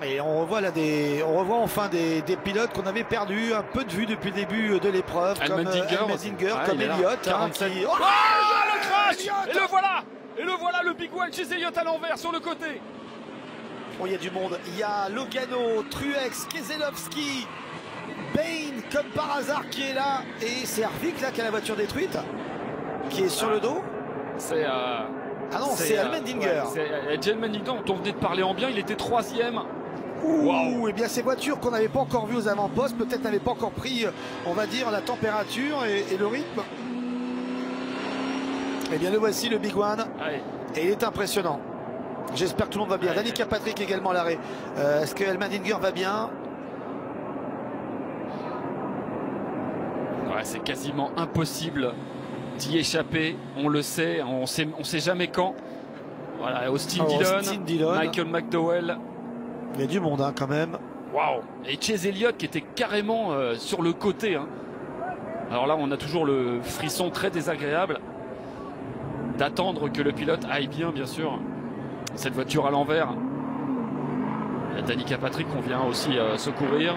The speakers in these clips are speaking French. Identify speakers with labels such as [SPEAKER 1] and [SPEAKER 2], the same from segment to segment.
[SPEAKER 1] Et on revoit là on revoit enfin des pilotes qu'on avait perdu un peu de vue depuis le début de l'épreuve, comme Allmendinger, comme Elliott.
[SPEAKER 2] Qui... Oh, le crash! Et le voilà, le Big One chez Elliott à l'envers sur le côté.
[SPEAKER 1] Bon, il y a du monde. Il y a Logano, Truex, Keselowski, Bain comme par hasard qui est là. Et c'est Harvick là qui a la voiture détruite, qui est sur le dos.
[SPEAKER 2] C'est
[SPEAKER 1] ah non, c'est Allmendinger.
[SPEAKER 2] C'est Allmendinger dont on venait de parler en bien, il était 3e.
[SPEAKER 1] Ouh, et bien ces voitures qu'on n'avait pas encore vues aux avant-postes, peut-être n'avaient pas encore pris, on va dire, la température et le rythme. Et bien le voici, le Big One.
[SPEAKER 2] Allez.
[SPEAKER 1] Et il est impressionnant. J'espère que tout le monde va bien. Danica Patrick également à l'arrêt. Est-ce que Allmendinger va bien?
[SPEAKER 2] Ouais, c'est quasiment impossible d'y échapper. On le sait, on sait jamais quand. Voilà, Austin Dillon, Michael McDowell.
[SPEAKER 1] Il y a du monde hein, quand même.
[SPEAKER 2] Waouh! Et Chase Elliott qui était carrément sur le côté. Hein. Alors là, on a toujours le frisson très désagréable d'attendre que le pilote aille bien, bien sûr. Cette voiture à l'envers. Danica Patrick, on vient aussi secourir.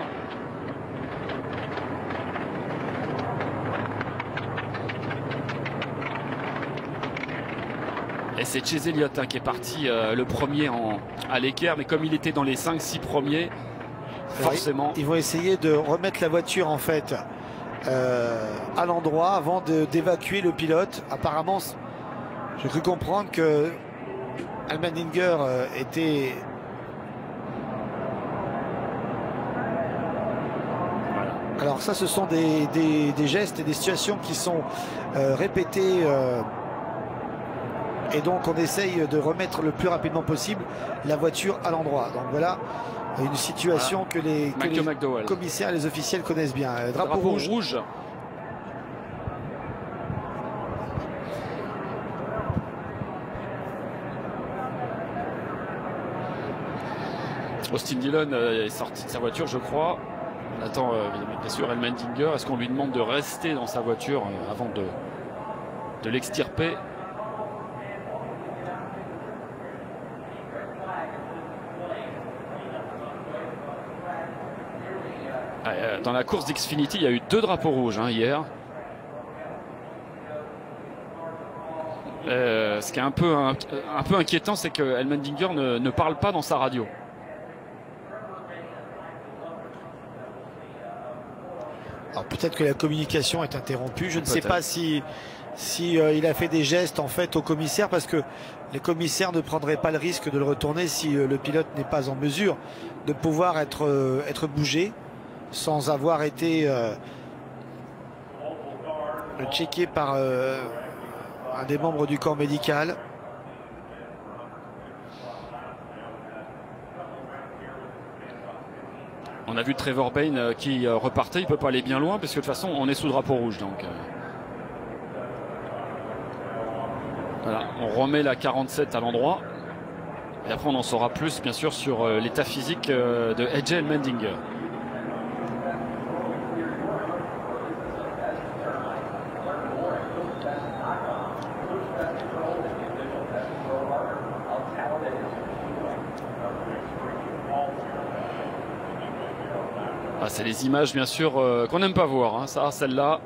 [SPEAKER 2] Et c'est Chase Elliott hein, qui est parti le premier à l'équerre, mais comme il était dans les 5-6 premiers, forcément.
[SPEAKER 1] Ils vont essayer de remettre la voiture en fait à l'endroit avant d'évacuer le pilote. Apparemment, j'ai cru comprendre que Allmendinger était...
[SPEAKER 2] Voilà.
[SPEAKER 1] Alors ça, ce sont des gestes et des situations qui sont répétés. Et donc on essaye de remettre le plus rapidement possible la voiture à l'endroit. Donc voilà une situation que les commissaires et les officiels connaissent bien. Drapeau rouge.
[SPEAKER 2] Austin Dillon est sorti de sa voiture, je crois. On attend bien sûr Allmendinger. Est-ce qu'on lui demande de rester dans sa voiture avant de l'extirper? Dans la course d'Xfinity, il y a eu 2 drapeaux rouges hein, hier. Ce qui est un peu inquiétant, c'est que Allmendinger ne parle pas dans sa radio.
[SPEAKER 1] Alors peut-être que la communication est interrompue. Je ne sais pas si il a fait des gestes en fait au commissaire, parce que les commissaires ne prendraient pas le risque de le retourner si le pilote n'est pas en mesure de pouvoir être bougé sans avoir été checké par un des membres du corps médical.
[SPEAKER 2] On a vu Trevor Bayne qui repartait, il ne peut pas aller bien loin parce que de toute façon on est sous drapeau rouge. Donc voilà, on remet la 47 à l'endroit. Et après on en saura plus bien sûr sur l'état physique de AJ Allmendinger. Ah, c'est les images bien sûr qu'on n'aime pas voir, hein. Ça, celle-là.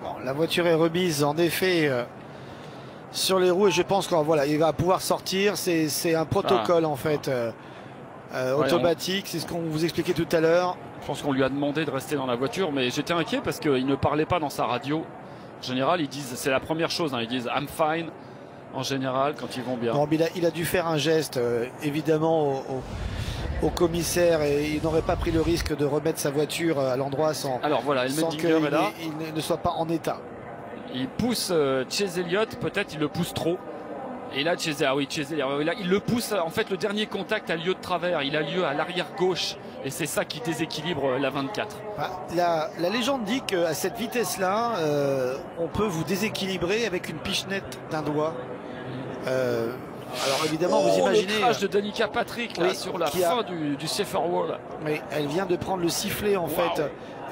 [SPEAKER 1] Bon, la voiture est remise en effet sur les roues et je pense qu'il voilà, il va pouvoir sortir. C'est un protocole en fait automatique, c'est ce qu'on vous expliquait tout à l'heure.
[SPEAKER 2] Je pense qu'on lui a demandé de rester dans la voiture, mais j'étais inquiet parce qu'il ne parlait pas dans sa radio. En général, ils disent, c'est la première chose, hein, ils disent I'm fine en général quand ils vont bien.
[SPEAKER 1] Non, mais il a dû faire un geste évidemment au commissaire et il n'aurait pas pris le risque de remettre sa voiture à l'endroit sans qu'il ne soit pas en état.
[SPEAKER 2] Il pousse Chase Elliott, peut-être il le pousse trop. Et là, Chase Elliott, il le pousse. En fait, le dernier contact a lieu de travers. Il a lieu à l'arrière gauche. Et c'est ça qui déséquilibre la 24.
[SPEAKER 1] La légende dit qu'à cette vitesse-là, on peut vous déséquilibrer avec une pichenette d'un doigt. Alors évidemment, vous imaginez...
[SPEAKER 2] le crash de Danica Patrick là, sur la fin du Safer Wall.
[SPEAKER 1] Oui, elle vient de prendre le sifflet en fait.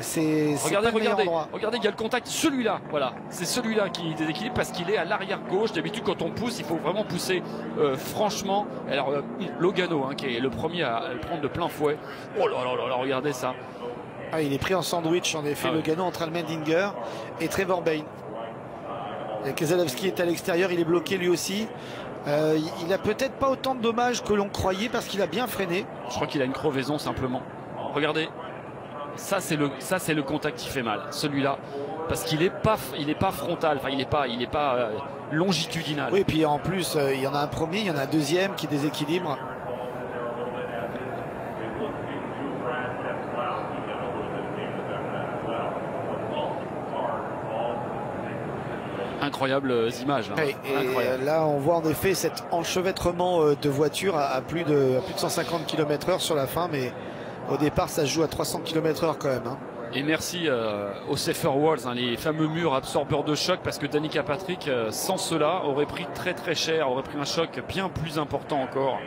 [SPEAKER 2] Regardez, il y a le contact, celui-là, voilà, c'est celui-là qui déséquilibre parce qu'il est à l'arrière gauche. D'habitude, quand on pousse, il faut vraiment pousser franchement. Alors Logano, hein, qui est le premier à le prendre de plein fouet. Oh là là là, regardez ça.
[SPEAKER 1] Ah, il est pris en sandwich en effet, Logano, entre Allmendinger et Trevor Bayne. Keselowski est à l'extérieur, il est bloqué lui aussi. Il a peut-être pas autant de dommages que l'on croyait parce qu'il a bien freiné.
[SPEAKER 2] Je crois qu'il a une crevaison simplement. Regardez, ça c'est le contact qui fait mal, celui-là, parce qu'il est pas frontal, enfin il est pas longitudinal.
[SPEAKER 1] Oui, et puis en plus il y en a un premier, il y en a un deuxième qui déséquilibre.
[SPEAKER 2] Incroyables images. Hein.
[SPEAKER 1] Et là, on voit en effet cet enchevêtrement de voitures à plus de 150 km/h sur la fin, mais au départ, ça se joue à 300 km/h quand même. Hein.
[SPEAKER 2] Et merci aux Safer Walls, hein, les fameux murs absorbeurs de choc, parce que Danica Patrick, sans cela, aurait pris très très cher, aurait pris un choc bien plus important encore.